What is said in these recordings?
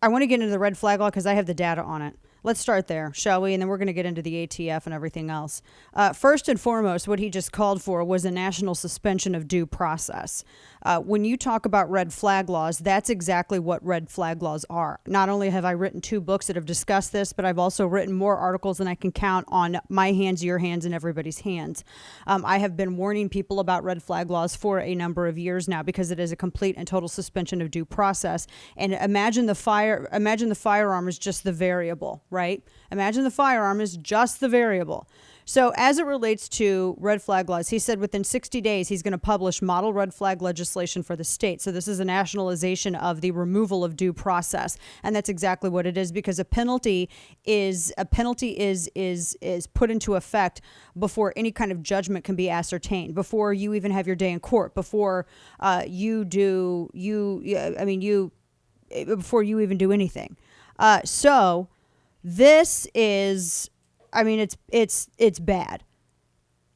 I want to get into the red flag law because I have the data on it. Let's start there, shall we? And then we're going to get into the ATF and everything else. First and foremost, what he just called for was a national suspension of due process. When you talk about red flag laws, that's exactly what red flag laws are. Not only have I written 2 books that have discussed this, but I've also written more articles than I can count on my hands, your hands, and everybody's hands. I have been warning people about red flag laws for a number of years now because it is a complete and total suspension of due process. And imagine the firearm is just the variable, right? Imagine the firearm is just the variable. So as it relates to red flag laws, he said within 60 days, he's going to publish model red flag legislation for the state. So this is a nationalization of the removal of due process. And that's exactly what it is, because a penalty is put into effect before any kind of judgment can be ascertained, before you even have your day in court, before before you even do anything. So this is, it's bad.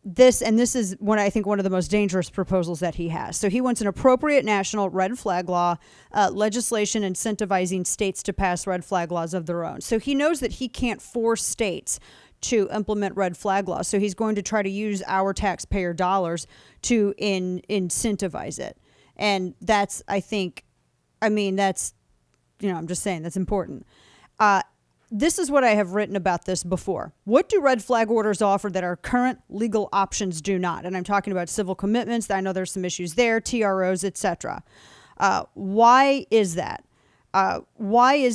This is one of the most dangerous proposals that he has. So he wants an appropriate national red flag law, legislation incentivizing states to pass red flag laws of their own. So he knows that he can't force states to implement red flag laws. So he's going to try to use our taxpayer dollars to incentivize it. And that's, I'm just saying that's important. This is what I have written about this before. What do red flag orders offer that our current legal options do not? And I'm talking about civil commitments. I know there's some issues there, TROs, etc. Why is that? Why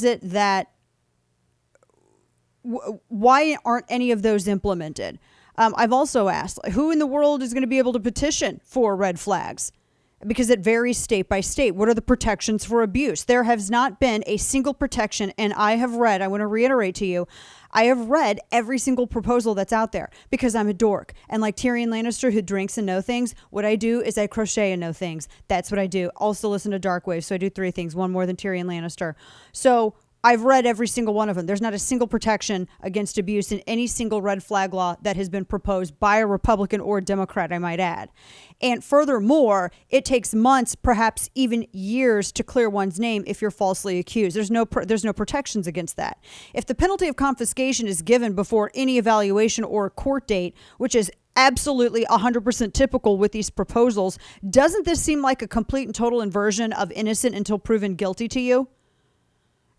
aren't any of those implemented? I've also asked, who in the world is going to be able to petition for red flags? Because it varies state by state. What are the protections for abuse? There has not been a single protection, and I want to reiterate to you, I have read every single proposal that's out there because I'm a dork. And like Tyrion Lannister, who drinks and know things, what I do is I crochet and know things. That's what I do. Also listen to Dark Wave, so I do 3 things, one more than Tyrion Lannister. So I've read every single one of them. There's not a single protection against abuse in any single red flag law that has been proposed by a Republican or a Democrat, I might add. And furthermore, it takes months, perhaps even years, to clear one's name if you're falsely accused. There's no protections against that. If the penalty of confiscation is given before any evaluation or court date, which is absolutely 100% typical with these proposals, doesn't this seem like a complete and total inversion of innocent until proven guilty to you?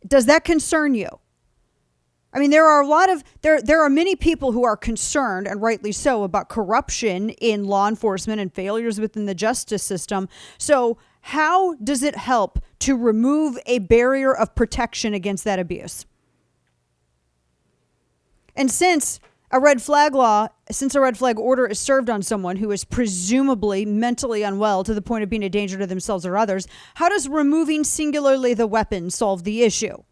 Does that concern you? There are many people who are concerned, and rightly so, about corruption in law enforcement and failures within the justice system. So how does it help to remove a barrier of protection against that abuse? And since a red flag order is served on someone who is presumably mentally unwell to the point of being a danger to themselves or others, how does removing singularly the weapon solve the issue?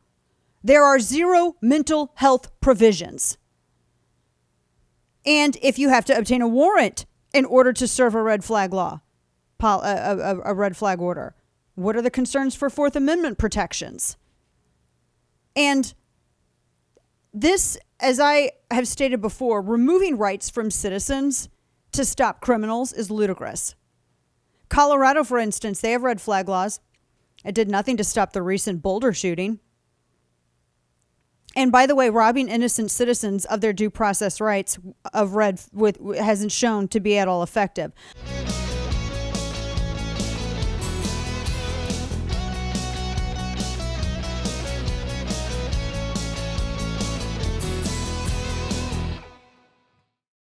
There are 0 mental health provisions. And if you have to obtain a warrant in order to serve a red flag law, a red flag order, what are the concerns for Fourth Amendment protections? And this, as I have stated before, removing rights from citizens to stop criminals is ludicrous. Colorado, for instance, they have red flag laws. It did nothing to stop the recent Boulder shooting. And by the way, robbing innocent citizens of their due process rights hasn't shown to be at all effective.